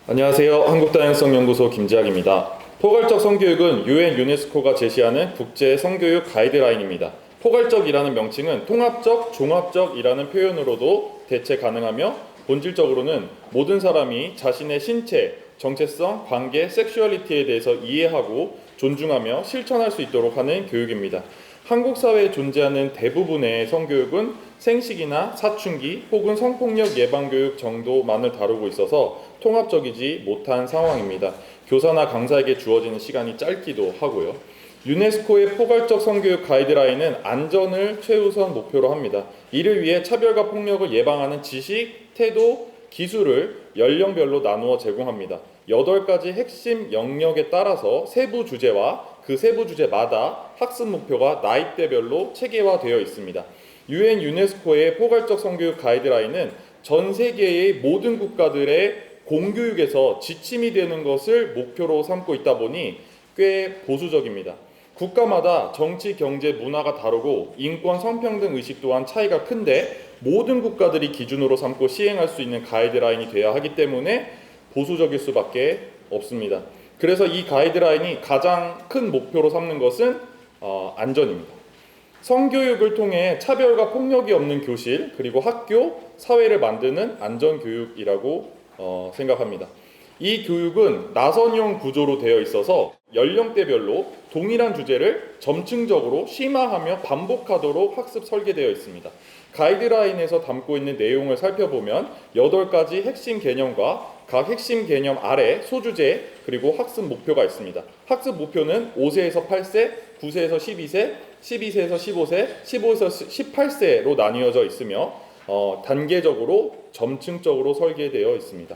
안녕하세요. 한국다양성연구소 김지학입니다. 포괄적 성교육은 UN 유네스코가 제시하는 국제 성교육 가이드라인입니다. 포괄적이라는 명칭은 통합적, 종합적이라는 표현으로도 대체 가능하며 본질적으로는 모든 사람이 자신의 신체, 정체성, 관계, 섹슈얼리티에 대해서 이해하고 존중하며 실천할 수 있도록 하는 교육입니다. 한국 사회에 존재하는 대부분의 성교육은 생식이나 사춘기 혹은 성폭력 예방교육 정도만을 다루고 있어서 통합적이지 못한 상황입니다. 교사나 강사에게 주어지는 시간이 짧기도 하고요. 유네스코의 포괄적 성교육 가이드라인은 안전을 최우선 목표로 합니다. 이를 위해 차별과 폭력을 예방하는 지식, 태도, 기술을 연령별로 나누어 제공합니다. 8가지 핵심 영역에 따라서 세부 주제와 그 세부 주제마다 학습 목표가 나이대별로 체계화되어 있습니다. UN 유네스코의 포괄적 성교육 가이드라인은 전 세계의 모든 국가들의 공교육에서 지침이 되는 것을 목표로 삼고 있다 보니 꽤 보수적입니다. 국가마다 정치, 경제, 문화가 다르고 인권, 성평등 의식 또한 차이가 큰데 모든 국가들이 기준으로 삼고 시행할 수 있는 가이드라인이 되어야 하기 때문에 보수적일 수밖에 없습니다. 그래서 이 가이드라인이 가장 큰 목표로 삼는 것은 안전입니다. 성교육을 통해 차별과 폭력이 없는 교실 그리고 학교, 사회를 만드는 안전교육이라고 생각합니다. 이 교육은 나선형 구조로 되어 있어서 연령대별로 동일한 주제를 점층적으로 심화하며 반복하도록 학습 설계되어 있습니다. 가이드라인에서 담고 있는 내용을 살펴보면 8가지 핵심 개념과 각 핵심 개념 아래 소주제 그리고 학습 목표가 있습니다. 학습 목표는 5세에서 8세, 9세에서 12세, 12세에서 15세, 15세에서 18세로 나뉘어져 있으며 단계적으로 점층적으로 설계되어 있습니다.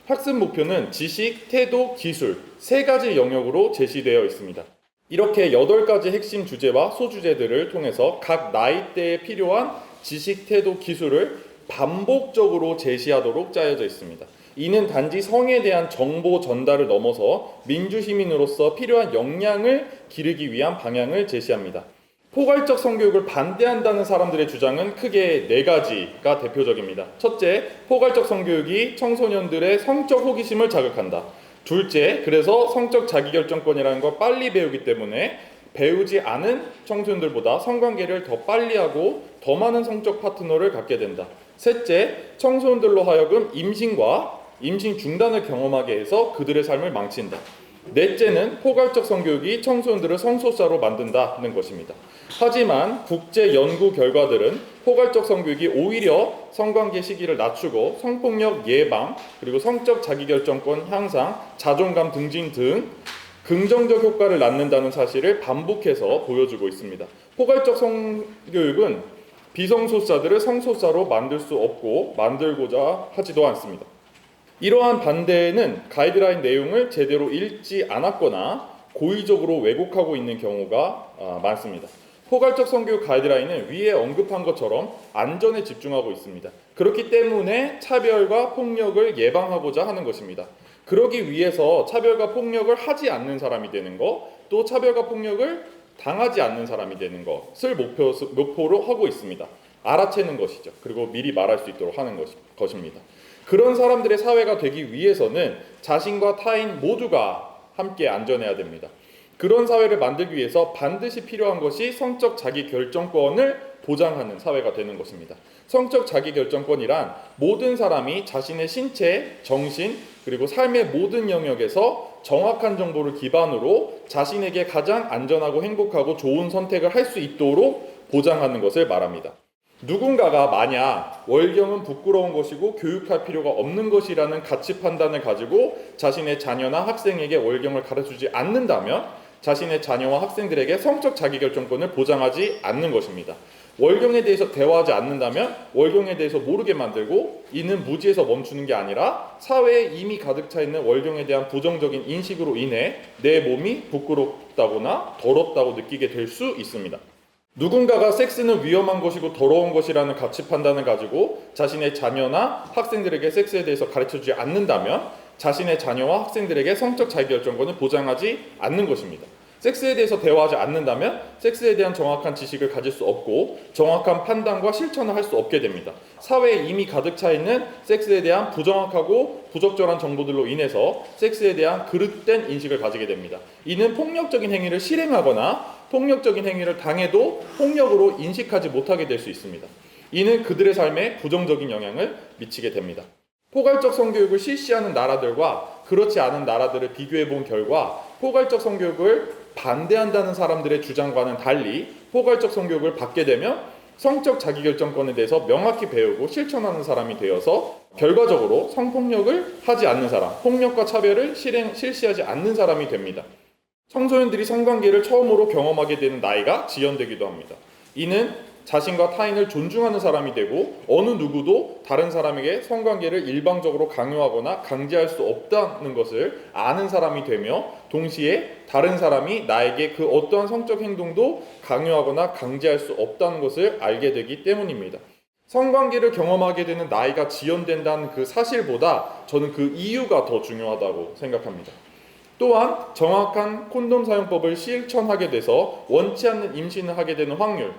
학습 목표는 지식, 태도, 기술 3가지 영역으로 제시되어 있습니다. 이렇게 8가지 핵심 주제와 소주제들을 통해서 각 나이대에 필요한 지식, 태도, 기술을 반복적으로 제시하도록 짜여져 있습니다. 이는 단지 성에 대한 정보 전달을 넘어서 민주시민으로서 필요한 역량을 기르기 위한 방향을 제시합니다. 포괄적 성교육을 반대한다는 사람들의 주장은 크게 4가지가 대표적입니다. 첫째, 포괄적 성교육이 청소년들의 성적 호기심을 자극한다. 둘째, 그래서 성적 자기결정권이라는 걸 빨리 배우기 때문에 배우지 않은 청소년들보다 성관계를 더 빨리 하고 더 많은 성적 파트너를 갖게 된다. 셋째, 청소년들로 하여금 임신과 임신 중단을 경험하게 해서 그들의 삶을 망친다. 넷째는 포괄적 성교육이 청소년들을 성소수자로 만든다는 것입니다. 하지만 국제 연구 결과들은 포괄적 성교육이 오히려 성관계 시기를 낮추고 성폭력 예방, 그리고 성적 자기결정권 향상, 자존감 등진 등 긍정적 효과를 낳는다는 사실을 반복해서 보여주고 있습니다. 포괄적 성교육은 비성소수자들을 성소수자로 만들 수 없고 만들고자 하지도 않습니다. 이러한 반대는 가이드라인 내용을 제대로 읽지 않았거나 고의적으로 왜곡하고 있는 경우가 많습니다. 포괄적 성교육 가이드라인은 위에 언급한 것처럼 안전에 집중하고 있습니다. 그렇기 때문에 차별과 폭력을 예방하고자 하는 것입니다. 그러기 위해서 차별과 폭력을 하지 않는 사람이 되는 것, 또 차별과 폭력을 당하지 않는 사람이 되는 것을 목표로 하고 있습니다. 알아채는 것이죠. 그리고 미리 말할 수 있도록 하는 것입니다. 그런 사람들의 사회가 되기 위해서는 자신과 타인 모두가 함께 안전해야 됩니다. 그런 사회를 만들기 위해서 반드시 필요한 것이 성적 자기결정권을 보장하는 사회가 되는 것입니다. 성적 자기결정권이란 모든 사람이 자신의 신체, 정신, 그리고 삶의 모든 영역에서 정확한 정보를 기반으로 자신에게 가장 안전하고 행복하고 좋은 선택을 할 수 있도록 보장하는 것을 말합니다. 누군가가 만약 월경은 부끄러운 것이고 교육할 필요가 없는 것이라는 가치 판단을 가지고 자신의 자녀나 학생에게 월경을 가르치지 않는다면 자신의 자녀와 학생들에게 성적 자기결정권을 보장하지 않는 것입니다. 월경에 대해서 대화하지 않는다면 월경에 대해서 모르게 만들고 이는 무지에서 멈추는 게 아니라 사회에 이미 가득 차 있는 월경에 대한 부정적인 인식으로 인해 내 몸이 부끄럽다거나 더럽다고 느끼게 될 수 있습니다. 누군가가 섹스는 위험한 것이고 더러운 것이라는 가치 판단을 가지고 자신의 자녀나 학생들에게 섹스에 대해서 가르쳐주지 않는다면 자신의 자녀와 학생들에게 성적 자기결정권을 보장하지 않는 것입니다. 섹스에 대해서 대화하지 않는다면 섹스에 대한 정확한 지식을 가질 수 없고 정확한 판단과 실천을 할 수 없게 됩니다. 사회에 이미 가득 차 있는 섹스에 대한 부정확하고 부적절한 정보들로 인해서 섹스에 대한 그릇된 인식을 가지게 됩니다. 이는 폭력적인 행위를 실행하거나 폭력적인 행위를 당해도 폭력으로 인식하지 못하게 될 수 있습니다. 이는 그들의 삶에 부정적인 영향을 미치게 됩니다. 포괄적 성교육을 실시하는 나라들과 그렇지 않은 나라들을 비교해 본 결과 포괄적 성교육을 반대한다는 사람들의 주장과는 달리 포괄적 성교육을 받게 되면 성적 자기결정권에 대해서 명확히 배우고 실천하는 사람이 되어서 결과적으로 성폭력을 하지 않는 사람, 폭력과 차별을 실시하지 않는 사람이 됩니다. 청소년들이 성관계를 처음으로 경험하게 되는 나이가 지연되기도 합니다. 이는 자신과 타인을 존중하는 사람이 되고 어느 누구도 다른 사람에게 성관계를 일방적으로 강요하거나 강제할 수 없다는 것을 아는 사람이 되며 동시에 다른 사람이 나에게 그 어떠한 성적 행동도 강요하거나 강제할 수 없다는 것을 알게 되기 때문입니다. 성관계를 경험하게 되는 나이가 지연된다는 그 사실보다 저는 그 이유가 더 중요하다고 생각합니다. 또한 정확한 콘돔 사용법을 실천하게 돼서 원치 않는 임신을 하게 되는 확률,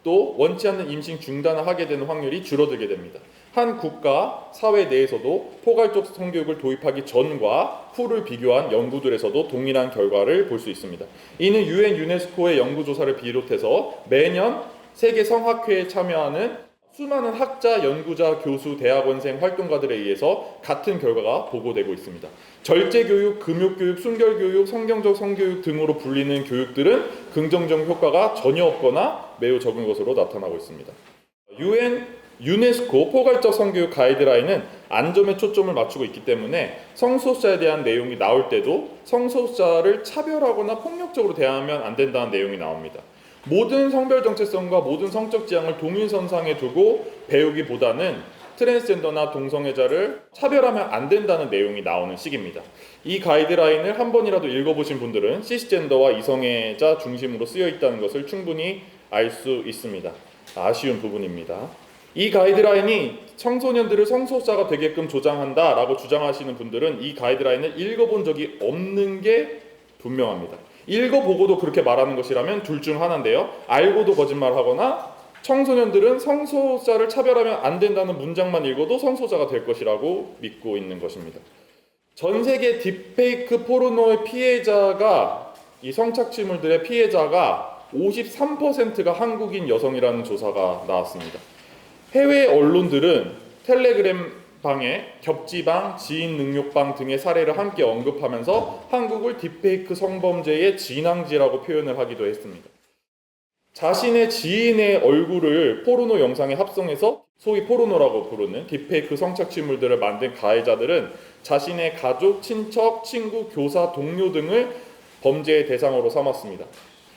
또 원치 않는 임신 중단을 하게 되는 확률이 줄어들게 됩니다. 한 국가, 사회 내에서도 포괄적 성교육을 도입하기 전과 후를 비교한 연구들에서도 동일한 결과를 볼 수 있습니다. 이는 유엔 유네스코의 연구조사를 비롯해서 매년 세계 성학회에 참여하는 수많은 학자, 연구자, 교수, 대학원생, 활동가들에 의해서 같은 결과가 보고되고 있습니다. 절제교육, 금욕교육, 순결교육, 성경적 성교육 등으로 불리는 교육들은 긍정적 효과가 전혀 없거나 매우 적은 것으로 나타나고 있습니다. 유엔 유네스코 포괄적 성교육 가이드라인은 안전에 초점을 맞추고 있기 때문에 성소수자에 대한 내용이 나올 때도 성소수자를 차별하거나 폭력적으로 대하면 안 된다는 내용이 나옵니다. 모든 성별 정체성과 모든 성적 지향을 동일선상에 두고 배우기보다는 트랜스젠더나 동성애자를 차별하면 안 된다는 내용이 나오는 시기입니다. 이 가이드라인을 한 번이라도 읽어보신 분들은 시스젠더와 이성애자 중심으로 쓰여 있다는 것을 충분히 알 수 있습니다. 아쉬운 부분입니다. 이 가이드라인이 청소년들을 성소수자가 되게끔 조장한다라고 주장하시는 분들은 이 가이드라인을 읽어본 적이 없는 게 분명합니다. 읽어보고도 그렇게 말하는 것이라면 둘 중 하나인데요. 알고도 거짓말하거나 청소년들은 성소수자를 차별하면 안 된다는 문장만 읽어도 성소수자가 될 것이라고 믿고 있는 것입니다. 전 세계 딥페이크 포르노의 피해자가 이 성착취물들의 피해자가 53%가 한국인 여성이라는 조사가 나왔습니다. 해외 언론들은 텔레그램 방에 겹지방, 지인 능욕방 등의 사례를 함께 언급하면서 한국을 딥페이크 성범죄의 진앙지라고 표현을 하기도 했습니다. 자신의 지인의 얼굴을 포르노 영상에 합성해서 소위 포르노라고 부르는 딥페이크 성착취물들을 만든 가해자들은 자신의 가족, 친척, 친구, 교사, 동료 등을 범죄의 대상으로 삼았습니다.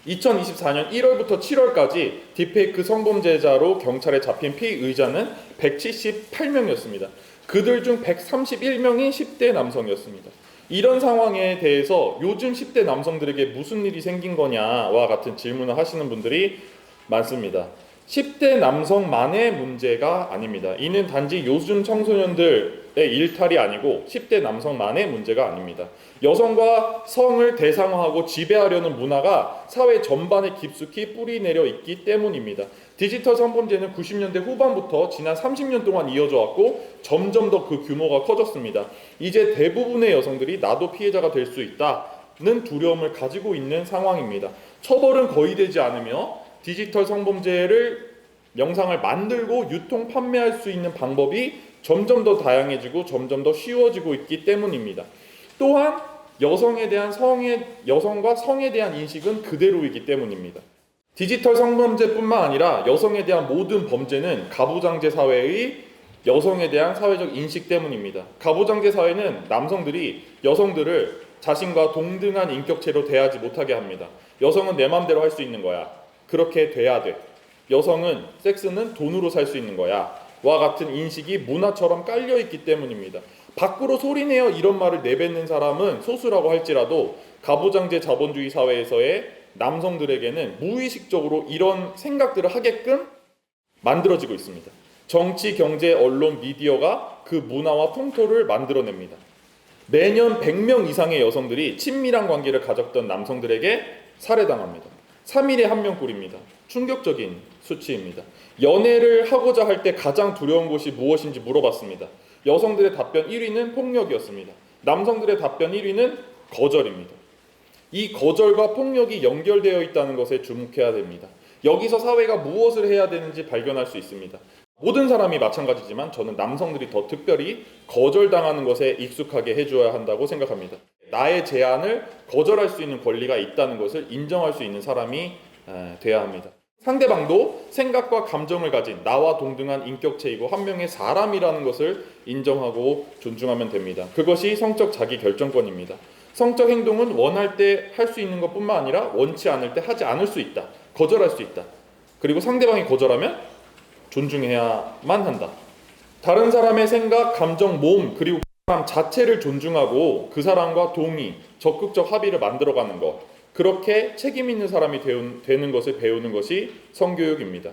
2024년 1월부터 7월까지 딥페이크 성범죄자로 경찰에 잡힌 피의자는 178명이었습니다. 그들 중 131명이 10대 남성이었습니다. 이런 상황에 대해서 요즘 10대 남성들에게 무슨 일이 생긴 거냐와 같은 질문을 하시는 분들이 많습니다. 10대 남성만의 문제가 아닙니다. 이는 단지 요즘 청소년들의 일탈이 아니고 10대 남성만의 문제가 아닙니다. 여성과 성을 대상화하고 지배하려는 문화가 사회 전반에 깊숙이 뿌리내려 있기 때문입니다. 디지털 성범죄는 90년대 후반부터 지난 30년 동안 이어져 왔고 점점 더 그 규모가 커졌습니다. 이제 대부분의 여성들이 나도 피해자가 될 수 있다는 두려움을 가지고 있는 상황입니다. 처벌은 거의 되지 않으며 디지털 성범죄를 영상을 만들고 유통 판매할 수 있는 방법이 점점 더 다양해지고 점점 더 쉬워지고 있기 때문입니다. 또한 여성과 성에 대한 인식은 그대로이기 때문입니다. 디지털 성범죄뿐만 아니라 여성에 대한 모든 범죄는 가부장제 사회의 여성에 대한 사회적 인식 때문입니다. 가부장제 사회는 남성들이 여성들을 자신과 동등한 인격체로 대하지 못하게 합니다. 여성은 내 맘대로 할 수 있는 거야. 그렇게 돼야 돼. 여성은 섹스는 돈으로 살 수 있는 거야. 와 같은 인식이 문화처럼 깔려있기 때문입니다. 밖으로 소리내어 이런 말을 내뱉는 사람은 소수라고 할지라도 가부장제 자본주의 사회에서의 남성들에게는 무의식적으로 이런 생각들을 하게끔 만들어지고 있습니다. 정치, 경제, 언론, 미디어가 그 문화와 풍토를 만들어냅니다. 매년 100명 이상의 여성들이 친밀한 관계를 가졌던 남성들에게 살해당합니다. 3일에 1명 꼴입니다. 충격적인 수치입니다. 연애를 하고자 할 때 가장 두려운 것이 무엇인지 물어봤습니다. 여성들의 답변 1위는 폭력이었습니다. 남성들의 답변 1위는 거절입니다. 이 거절과 폭력이 연결되어 있다는 것에 주목해야 됩니다. 여기서 사회가 무엇을 해야 되는지 발견할 수 있습니다. 모든 사람이 마찬가지지만 저는 남성들이 더 특별히 거절당하는 것에 익숙하게 해줘야 한다고 생각합니다. 나의 제안을 거절할 수 있는 권리가 있다는 것을 인정할 수 있는 사람이 돼야 합니다. 상대방도 생각과 감정을 가진 나와 동등한 인격체이고 한 명의 사람이라는 것을 인정하고 존중하면 됩니다. 그것이 성적 자기결정권입니다. 성적 행동은 원할 때 할 수 있는 것뿐만 아니라 원치 않을 때 하지 않을 수 있다. 거절할 수 있다. 그리고 상대방이 거절하면 존중해야만 한다. 다른 사람의 생각, 감정, 몸 그리고 그 사람 자체를 존중하고 그 사람과 동의, 적극적 합의를 만들어가는 것, 그렇게 책임 있는 사람이 되는 것을 배우는 것이 성교육입니다.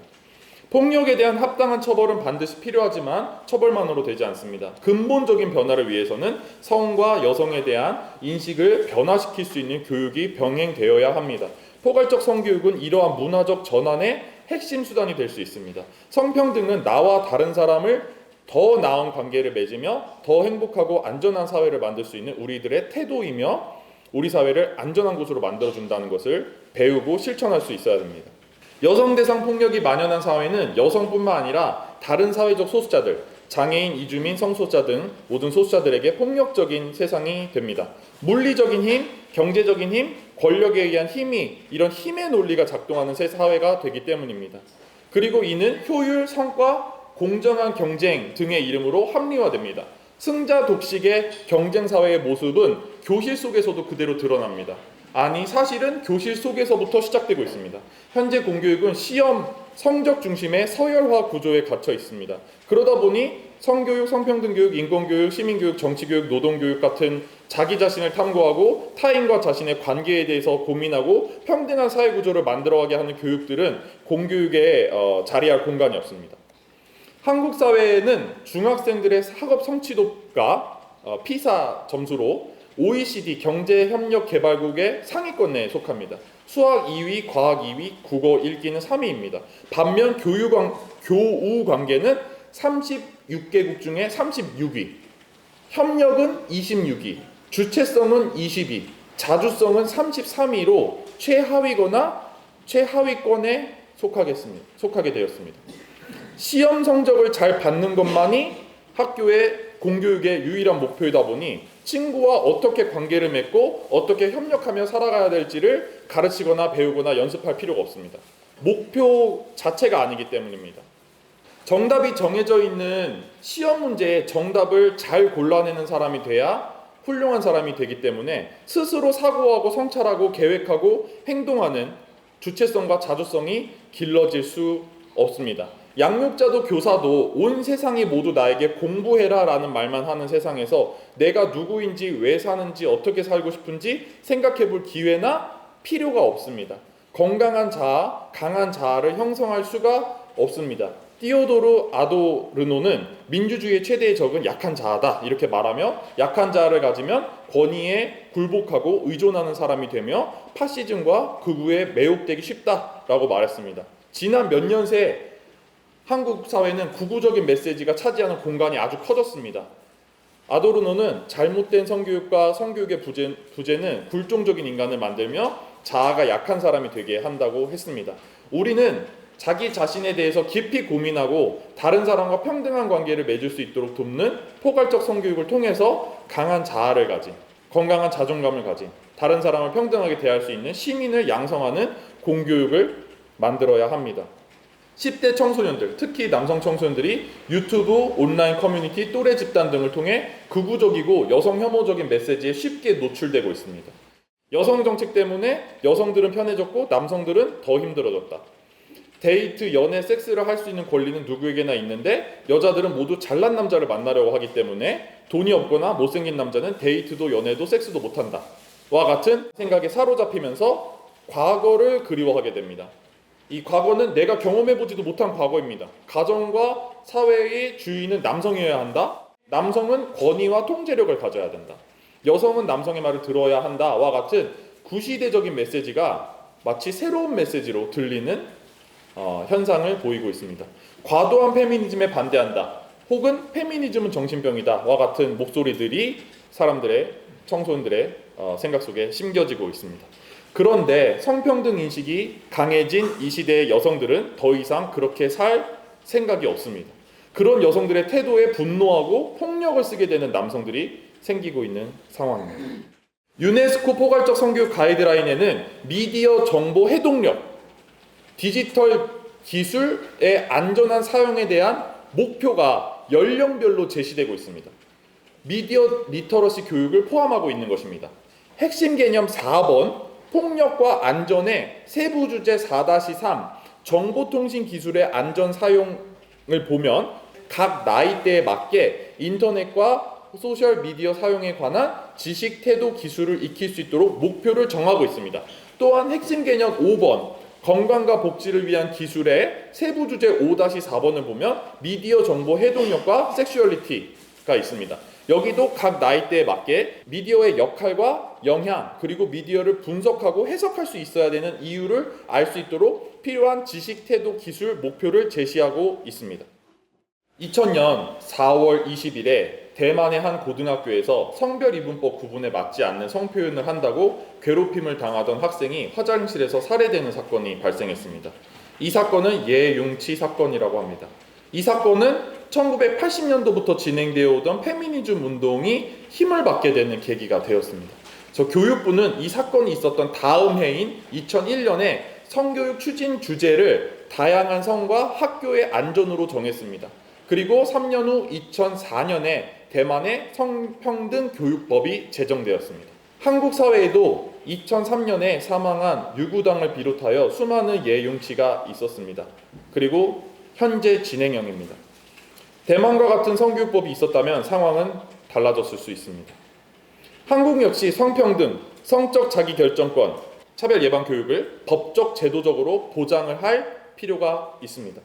폭력에 대한 합당한 처벌은 반드시 필요하지만 처벌만으로 되지 않습니다. 근본적인 변화를 위해서는 성과 여성에 대한 인식을 변화시킬 수 있는 교육이 병행되어야 합니다. 포괄적 성교육은 이러한 문화적 전환의 핵심 수단이 될 수 있습니다. 성평등은 나와 다른 사람을 더 나은 관계를 맺으며 더 행복하고 안전한 사회를 만들 수 있는 우리들의 태도이며 우리 사회를 안전한 곳으로 만들어준다는 것을 배우고 실천할 수 있어야 됩니다. 여성 대상 폭력이 만연한 사회는 여성뿐만 아니라 다른 사회적 소수자들, 장애인, 이주민, 성소수자 등 모든 소수자들에게 폭력적인 세상이 됩니다. 물리적인 힘, 경제적인 힘, 권력에 의한 힘이 이런 힘의 논리가 작동하는 새 사회가 되기 때문입니다. 그리고 이는 효율, 성과, 공정한 경쟁 등의 이름으로 합리화됩니다. 승자 독식의 경쟁 사회의 모습은 교실 속에서도 그대로 드러납니다. 아니, 사실은 교실 속에서부터 시작되고 있습니다. 현재 공교육은 시험, 성적 중심의 서열화 구조에 갇혀 있습니다. 그러다 보니 성교육, 성평등교육, 인권교육, 시민교육, 정치교육, 노동교육 같은 자기 자신을 탐구하고 타인과 자신의 관계에 대해서 고민하고 평등한 사회구조를 만들어가게 하는 교육들은 공교육에 자리할 공간이 없습니다. 한국 사회에는 중학생들의 학업 성취도가 피사 점수로 OECD 경제협력개발국의 상위권에 속합니다. 수학 2위, 과학 2위, 국어 읽기는 3위입니다. 반면 교우 관계는 36개국 중에 36위, 협력은 26위, 주체성은 20위, 자주성은 33위로 최하위거나 최하위권에 속하게 되었습니다. 시험 성적을 잘 받는 것만이 학교의 공교육의 유일한 목표이다 보니 친구와 어떻게 관계를 맺고 어떻게 협력하며 살아가야 될지를 가르치거나 배우거나 연습할 필요가 없습니다. 목표 자체가 아니기 때문입니다. 정답이 정해져 있는 시험 문제에 정답을 잘 골라내는 사람이 돼야 훌륭한 사람이 되기 때문에 스스로 사고하고 성찰하고 계획하고 행동하는 주체성과 자주성이 길러질 수 없습니다. 양육자도 교사도 온 세상이 모두 나에게 공부해라 라는 말만 하는 세상에서 내가 누구인지 왜 사는지 어떻게 살고 싶은지 생각해 볼 기회나 필요가 없습니다. 건강한 자아, 강한 자아를 형성할 수가 없습니다. 티오도르 아도르노는 민주주의의 최대의 적은 약한 자아다 이렇게 말하며 약한 자아를 가지면 권위에 굴복하고 의존하는 사람이 되며 파시즘과 극우에 매혹되기 쉽다라고 말했습니다. 지난 몇 년 새 한국 사회는 극우적인 메시지가 차지하는 공간이 아주 커졌습니다. 아도르노는 잘못된 성교육과 성교육의 부재는 굴종적인 인간을 만들며 자아가 약한 사람이 되게 한다고 했습니다. 우리는 자기 자신에 대해서 깊이 고민하고 다른 사람과 평등한 관계를 맺을 수 있도록 돕는 포괄적 성교육을 통해서 강한 자아를 가진, 건강한 자존감을 가진, 다른 사람을 평등하게 대할 수 있는 시민을 양성하는 공교육을 만들어야 합니다. 10대 청소년들, 특히 남성 청소년들이 유튜브, 온라인 커뮤니티, 또래 집단 등을 통해 극우적이고 여성 혐오적인 메시지에 쉽게 노출되고 있습니다. 여성 정책 때문에 여성들은 편해졌고 남성들은 더 힘들어졌다. 데이트, 연애, 섹스를 할 수 있는 권리는 누구에게나 있는데 여자들은 모두 잘난 남자를 만나려고 하기 때문에 돈이 없거나 못생긴 남자는 데이트도 연애도 섹스도 못한다. 와 같은 생각에 사로잡히면서 과거를 그리워하게 됩니다. 이 과거는 내가 경험해보지도 못한 과거입니다. 가정과 사회의 주인은 남성이어야 한다. 남성은 권위와 통제력을 가져야 된다. 여성은 남성의 말을 들어야 한다와 같은 구시대적인 메시지가 마치 새로운 메시지로 들리는 현상을 보이고 있습니다. 과도한 페미니즘에 반대한다, 혹은 페미니즘은 정신병이다와 같은 목소리들이 사람들의, 청소년들의 생각 속에 심겨지고 있습니다. 그런데 성평등 인식이 강해진 이 시대의 여성들은 더 이상 그렇게 살 생각이 없습니다. 그런 여성들의 태도에 분노하고 폭력을 쓰게 되는 남성들이 생기고 있는 상황입니다. 유네스코 포괄적 성교육 가이드라인에는 미디어 정보 해독력, 디지털 기술의 안전한 사용에 대한 목표가 연령별로 제시되고 있습니다. 미디어 리터러시 교육을 포함하고 있는 것입니다. 핵심 개념 4번, 폭력과 안전의 세부 주제 4-3, 정보통신 기술의 안전 사용을 보면 각 나이대에 맞게 인터넷과 소셜미디어 사용에 관한 지식, 태도, 기술을 익힐 수 있도록 목표를 정하고 있습니다. 또한 핵심 개념 5번, 건강과 복지를 위한 기술의 세부 주제 5-4번을 보면 미디어 정보 해독력과 섹슈얼리티가 있습니다. 여기도 각 나이대에 맞게 미디어의 역할과 영향, 그리고 미디어를 분석하고 해석할 수 있어야 되는 이유를 알 수 있도록 필요한 지식, 태도, 기술, 목표를 제시하고 있습니다. 2000년 4월 20일에 대만의 한 고등학교에서 성별 이분법 구분에 맞지 않는 성표현을 한다고 괴롭힘을 당하던 학생이 화장실에서 살해되는 사건이 발생했습니다. 이 사건은 예융치 사건이라고 합니다. 이 사건은 1980년도부터 진행되어 오던 페미니즘 운동이 힘을 받게 되는 계기가 되었습니다. 교육부는 이 사건이 있었던 다음 해인 2001년에 성교육 추진 주제를 다양한 성과 학교의 안전으로 정했습니다. 그리고 3년 후 2004년에 대만의 성평등 교육법이 제정되었습니다. 한국 사회에도 2003년에 사망한 유구당을 비롯하여 수많은 예융치가 있었습니다. 그리고 현재 진행형입니다. 대만과 같은 성교육법이 있었다면 상황은 달라졌을 수 있습니다. 한국 역시 성평등, 성적 자기결정권, 차별 예방 교육을 법적 제도적으로 보장을 할 필요가 있습니다.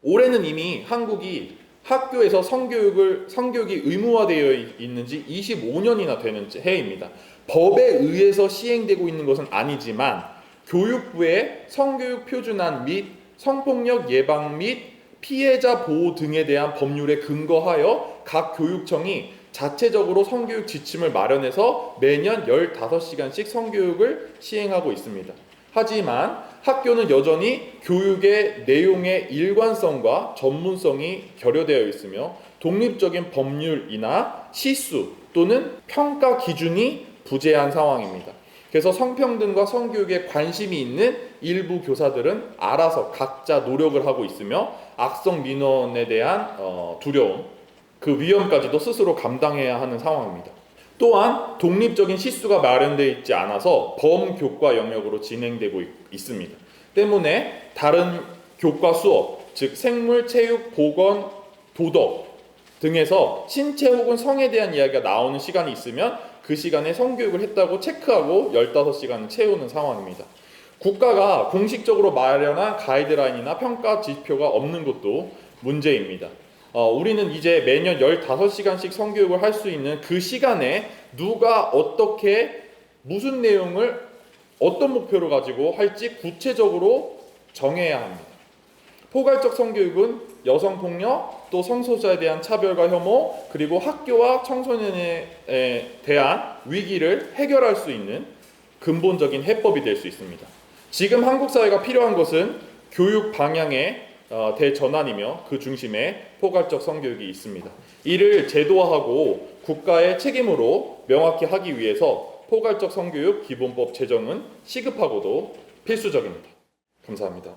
올해는 이미 한국이 학교에서 성교육이 의무화되어 있는 지 25년이나 되는 해입니다. 법에 의해서 시행되고 있는 것은 아니지만 교육부의 성교육 표준안 및 성폭력 예방 및 피해자 보호 등에 대한 법률에 근거하여 각 교육청이 자체적으로 성교육 지침을 마련해서 매년 15시간씩 성교육을 시행하고 있습니다. 하지만 학교는 여전히 교육의 내용의 일관성과 전문성이 결여되어 있으며 독립적인 법률이나 시수 또는 평가 기준이 부재한 상황입니다. 그래서 성평등과 성교육에 관심이 있는 일부 교사들은 알아서 각자 노력을 하고 있으며 악성 민원에 대한 두려움, 그 위험까지도 스스로 감당해야 하는 상황입니다. 또한 독립적인 시수가 마련되어 있지 않아서 범교과 영역으로 진행되고 있습니다. 때문에 다른 교과 수업, 즉 생물, 체육, 보건, 도덕 등에서 신체 혹은 성에 대한 이야기가 나오는 시간이 있으면 그 시간에 성교육을 했다고 체크하고 15시간을 채우는 상황입니다. 국가가 공식적으로 마련한 가이드라인이나 평가 지표가 없는 것도 문제입니다. 우리는 이제 매년 15시간씩 성교육을 할 수 있는 그 시간에 누가 어떻게 무슨 내용을 어떤 목표를 가지고 할지 구체적으로 정해야 합니다. 포괄적 성교육은 여성폭력, 또 성소수자에 대한 차별과 혐오, 그리고 학교와 청소년에 대한 위기를 해결할 수 있는 근본적인 해법이 될 수 있습니다. 지금 한국 사회가 필요한 것은 교육 방향의 대전환이며 그 중심에 포괄적 성교육이 있습니다. 이를 제도화하고 국가의 책임으로 명확히 하기 위해서 포괄적 성교육 기본법 제정은 시급하고도 필수적입니다. 감사합니다.